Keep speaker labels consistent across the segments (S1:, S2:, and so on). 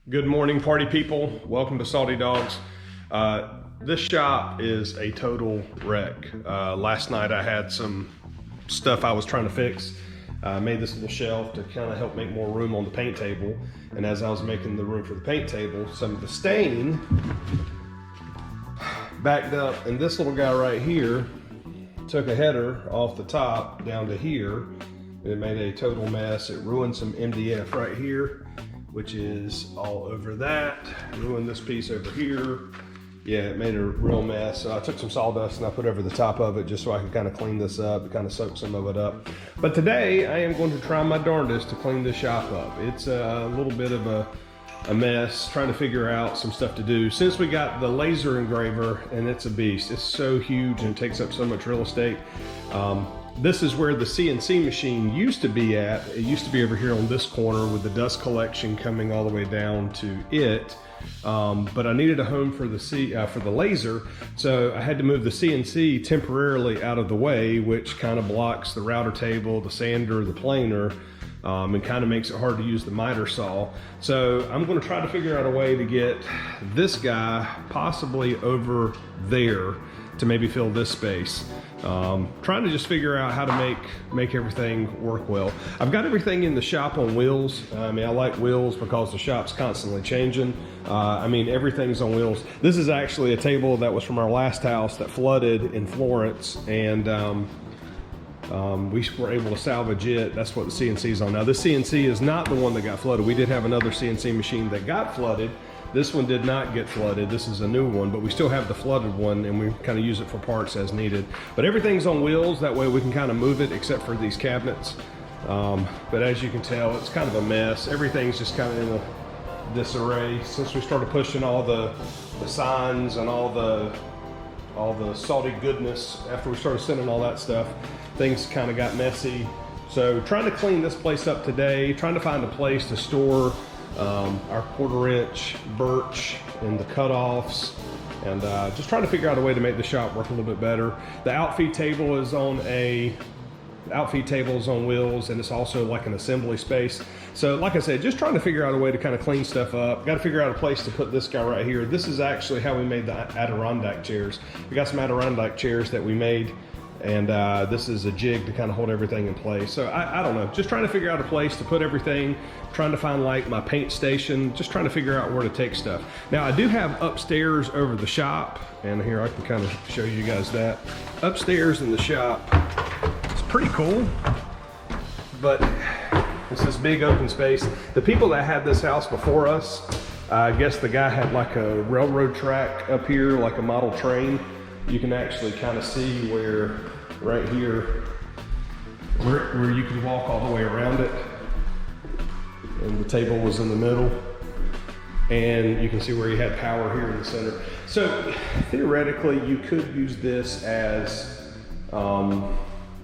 S1: Good morning, party people. Welcome to Salty Dogs. This shop is a total wreck. Last night I had some stuff I was trying to fix. I made this little shelf to kind of help make more room on the paint table. And as I was making the room for the paint table, some of the stain backed up, and this little guy right here took a header off the top down to here. It made a total mess. It ruined some MDF right here, which is all over that. Ruined this piece over here. Yeah, it made a real mess. So I took some sawdust and I put over the top of it just so I could kind of clean this up, kind of soak some of it up. But today I am going to try my darndest to clean this shop up. It's a little bit of a mess, trying to figure out some stuff to do. Since we got the laser engraver, and it's a beast. It's so huge and it takes up so much real estate. This is where the CNC machine used to be at. It used to be over here on this corner with the dust collection coming all the way down to it. But I needed a home for the laser, so I had to move the CNC temporarily out of the way, which kind of blocks the router table, the sander, the planer, and kind of makes it hard to use the miter saw. So I'm going to try to figure out a way to get this guy possibly over there to maybe fill this space. Trying to just figure out how to make everything work well. I've got everything in the shop on wheels. I mean, I like wheels because the shop's constantly changing. I mean, everything's on wheels. This is actually a table that was from our last house that flooded in Florence, and we were able to salvage it. That's what the CNC is on now. This CNC is not the one that got flooded. We did have another CNC machine that got flooded. This one did not get flooded. This is a new one, but we still have the flooded one, and we kind of use it for parts as needed. But everything's on wheels. That way we can kind of move it except for these cabinets. But as you can tell, it's kind of a mess. Everything's just kind of in a disarray. Since we started pushing all the signs and all the salty goodness, after we started sending all that stuff, things kind of got messy. So trying to clean this place up today, trying to find a place to store our 1/4 inch birch and the cutoffs, and just trying to figure out a way to make the shop work a little bit better. The outfeed table is on wheels, and it's also like an assembly space. So like I said, just trying to figure out a way to kind of clean stuff up. Got to figure out a place to put this guy right here. This is actually how we made the Adirondack chairs. We got some Adirondack chairs that we made, and this is a jig to kind of hold everything in place. So I don't know, just trying to figure out a place to put everything, trying to find like my paint station, just trying to figure out where to take stuff. Now I do have upstairs over the shop, and here I can kind of show you guys that. Upstairs in the shop, it's pretty cool, but it's this big open space. The people that had this house before us, I guess the guy had like a railroad track up here, like a model train. You can actually kind of see where, right here, where you can walk all the way around it. And the table was in the middle. And you can see where you had power here in the center. So theoretically, you could use this as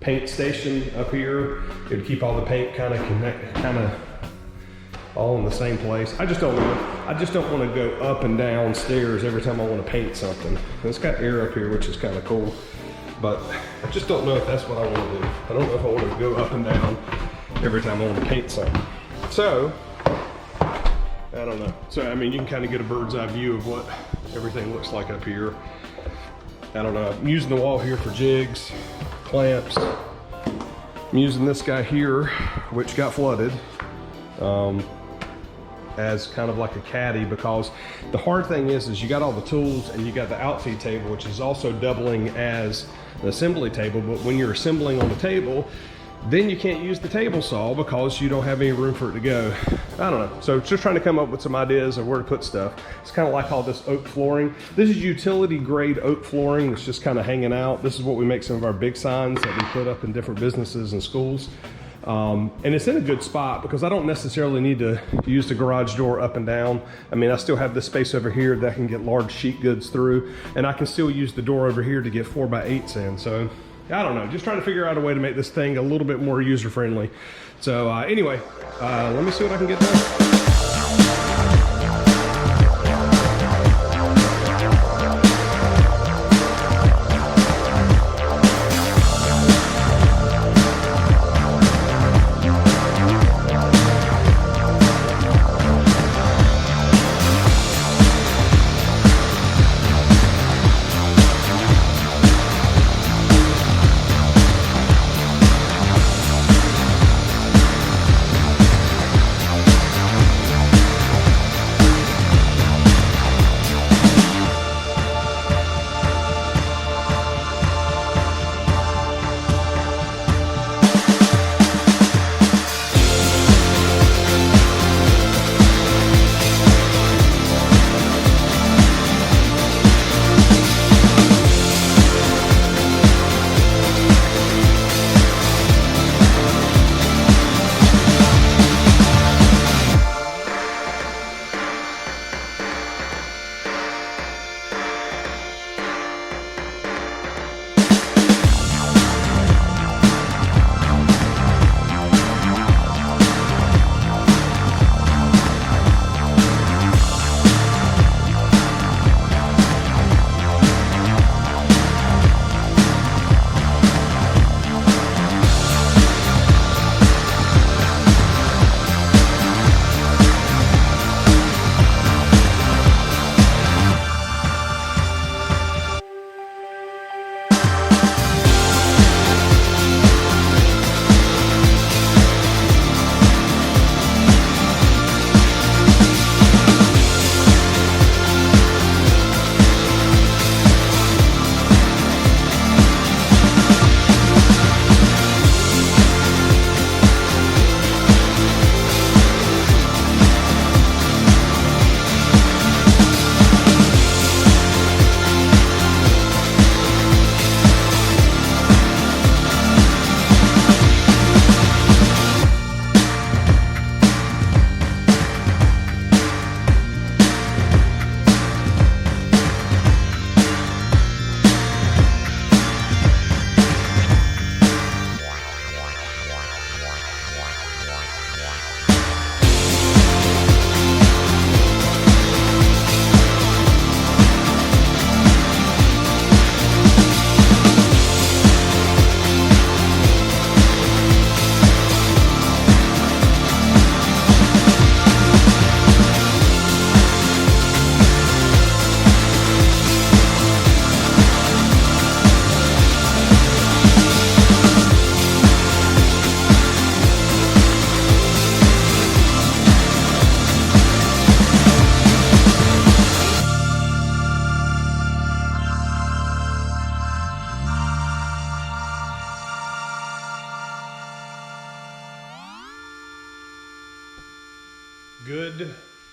S1: paint station up here. It would keep all the paint kind of all in the same place. I just don't know. I just don't want to go up and down stairs every time I want to paint something. It's got air up here, which is kind of cool, but I just don't know if that's what I want to do. I don't know if I want to go up and down every time I want to paint something. So, I don't know. So, I mean, you can kind of get a bird's eye view of what everything looks like up here. I don't know. I'm using the wall here for jigs, clamps. I'm using this guy here, which got flooded, as kind of like a caddy, because the hard thing is you got all the tools and you got the outfeed table, which is also doubling as an assembly table. But when you're assembling on the table, then you can't use the table saw because you don't have any room for it to go. I don't know. So just trying to come up with some ideas of where to put stuff. It's kind of like all this oak flooring. This is utility grade oak flooring. It's just kind of hanging out. This is what we make some of our big signs that we put up in different businesses and schools. And it's in a good spot because I don't necessarily need to use the garage door up and down. I mean, I still have this space over here that I can get large sheet goods through, and I can still use the door over here to get 4x8s in. So I don't know, just trying to figure out a way to make this thing a little bit more user friendly. So anyway, let me see what I can get done.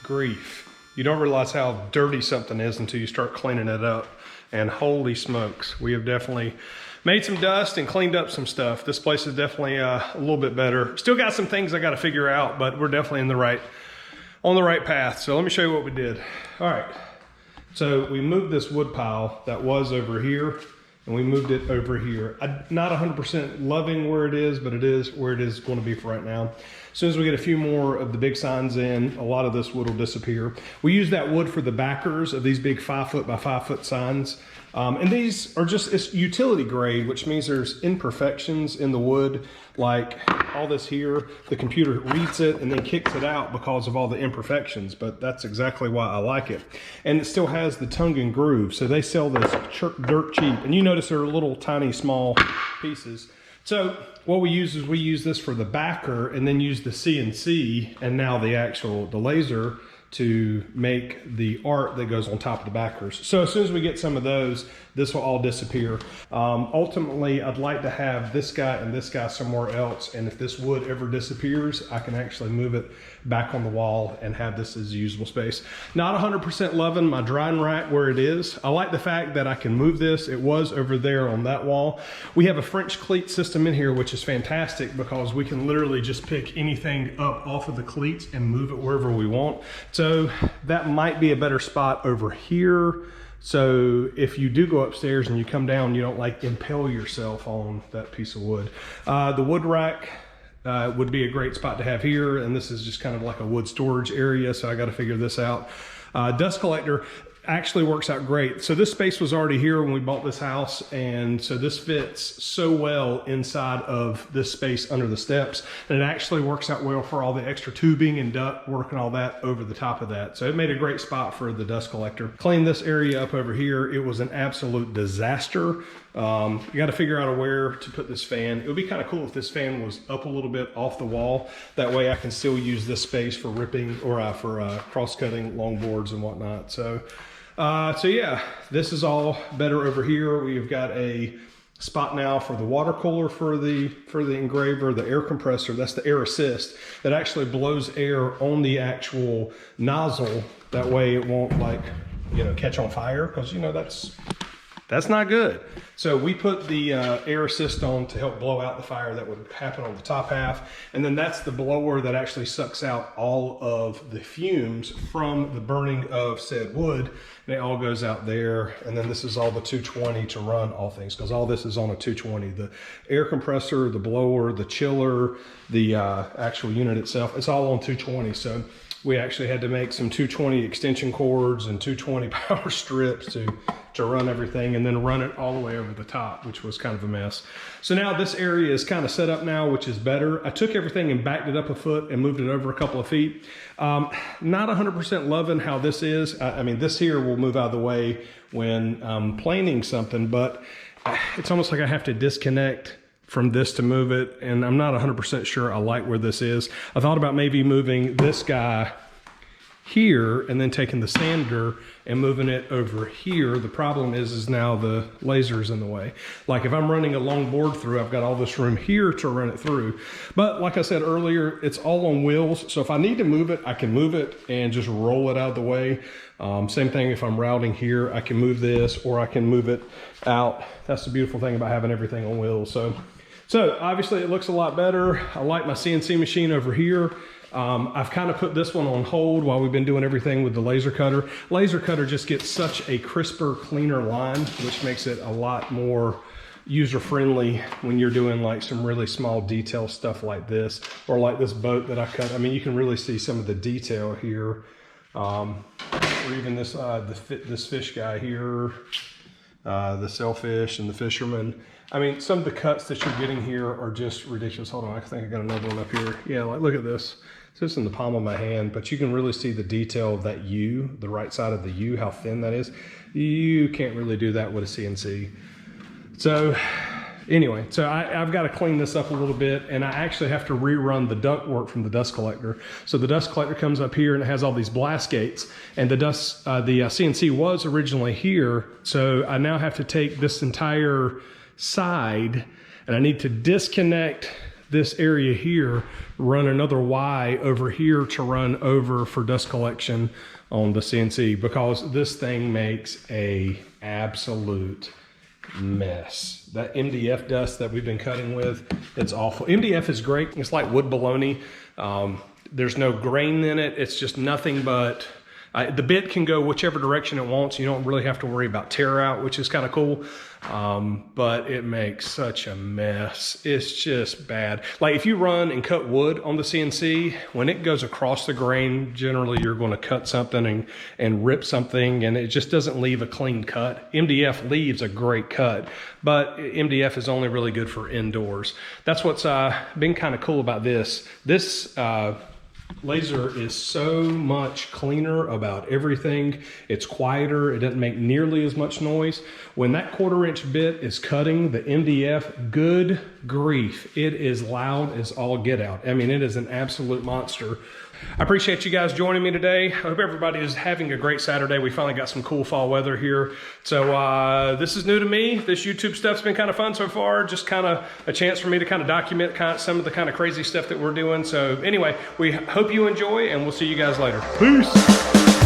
S1: grief. You don't realize how dirty something is until you start cleaning it up. And holy smokes, we have definitely made some dust and cleaned up some stuff. This place is definitely a little bit better. Still got some things I got to figure out, but we're definitely on the right path. So let me show you what we did. All right, so we moved this wood pile that was over here, and we moved it over here. I'm not 100% loving where it is, but it is where it is going to be for right now. As soon as we get a few more of the big signs in, a lot of this wood will disappear. We use that wood for the backers of these big 5 foot by 5 foot signs. And these are just, it's utility grade, which means there's imperfections in the wood, like all this here. The computer reads it and then kicks it out because of all the imperfections, but that's exactly why I like it. And it still has the tongue and groove, so they sell this dirt cheap. And you notice they're little tiny small pieces. So what we use is we use this for the backer and then use the CNC and now the laser to make the art that goes on top of the backers. So as soon as we get some of those, this will all disappear. Ultimately, I'd like to have this guy and this guy somewhere else. And if this wood ever disappears, I can actually move it back on the wall and have this as usable space. Not 100% loving my drying rack where it is. I like the fact that I can move this. It was over there on that wall. We have a French cleat system in here, which is fantastic because we can literally just pick anything up off of the cleats and move it wherever we want. So that might be a better spot over here. So if you do go upstairs and you come down, you don't like impale yourself on that piece of wood. The wood rack would be a great spot to have here. And this is just kind of like a wood storage area. So I got to figure this out. Dust collector actually works out great. So this space was already here when we bought this house. And so this fits so well inside of this space under the steps. And it actually works out well for all the extra tubing and duct work and all that over the top of that. So it made a great spot for the dust collector. Cleaned this area up over here. It was an absolute disaster. You got to figure out where to put this fan. It would be kind of cool if this fan was up a little bit off the wall. That way I can still use this space for ripping or for cross-cutting long boards and whatnot. So yeah, this is all better over here. We've got a spot now for the water cooler for the engraver, the air compressor. That's the air assist that actually blows air on the actual nozzle. That way it won't catch on fire, because that's not good. So we put the air assist on to help blow out the fire that would happen on the top half. And then that's the blower that actually sucks out all of the fumes from the burning of said wood. And it all goes out there. And then this is all the 220 to run all things, because all this is on a 220. The air compressor, the blower, the chiller, the actual unit itself, it's all on 220. So we actually had to make some 220 extension cords and 220 power strips to run everything, and then run it all the way over the top, which was kind of a mess. So now this area is kind of set up now, which is better. I took everything and backed it up a foot and moved it over a couple of feet. Not 100% loving how this is. I mean, this here will move out of the way when planing something, but it's almost like I have to disconnect from this to move it, and I'm not 100% sure I like where this is. I thought about maybe moving this guy here and then taking the sander and moving it over here. The problem is now the laser's in the way. Like if I'm running a long board through, I've got all this room here to run it through. But like I said earlier, it's all on wheels. So if I need to move it, I can move it and just roll it out of the way. Same thing if I'm routing here, I can move this or I can move it out. That's the beautiful thing about having everything on wheels. So obviously it looks a lot better. I like my CNC machine over here. I've kind of put this one on hold while we've been doing everything with the laser cutter. Laser cutter just gets such a crisper, cleaner line, which makes it a lot more user-friendly when you're doing like some really small detail stuff like this, or like this boat that I cut. I mean, you can really see some of the detail here, or even this this fish guy here, the sailfish and the fisherman. I mean, some of the cuts that you're getting here are just ridiculous. Hold on, I think I got another one up here. Yeah, like look at this. It's just in the palm of my hand, but you can really see the detail of that U, the right side of the U, how thin that is. You can't really do that with a CNC. So anyway, so I've got to clean this up a little bit, and I actually have to rerun the duct work from the dust collector. So the dust collector comes up here and it has all these blast gates, and the CNC was originally here. So I now have to take this entire side and I need to disconnect this area here, run another Y over here to run over for dust collection on the CNC, because this thing makes a absolute mess. That MDF dust that we've been cutting with, it's awful. MDF is great. It's like wood bologna. There's no grain in it. It's just nothing but, the bit can go whichever direction it wants. You don't really have to worry about tear out, which is kind of cool. But it makes such a mess. It's just bad. Like if you run and cut wood on the CNC, when it goes across the grain, generally you're going to cut something and rip something, and it just doesn't leave a clean cut. MDF leaves a great cut, but MDF is only really good for indoors. That's what's been kind of cool about this. This laser is so much cleaner about everything. It's quieter. It doesn't make nearly as much noise. When that 1/4-inch bit is cutting the MDF, good grief, it is loud as all get out. I mean, it is an absolute monster. I appreciate you guys joining me today. I hope everybody is having a great Saturday. We finally got some cool fall weather here. So this is new to me. This YouTube stuff's been kind of fun so far. Just kind of a chance for me to kind of document some of the kind of crazy stuff that we're doing. So anyway, we hope you enjoy, and we'll see you guys later. Peace.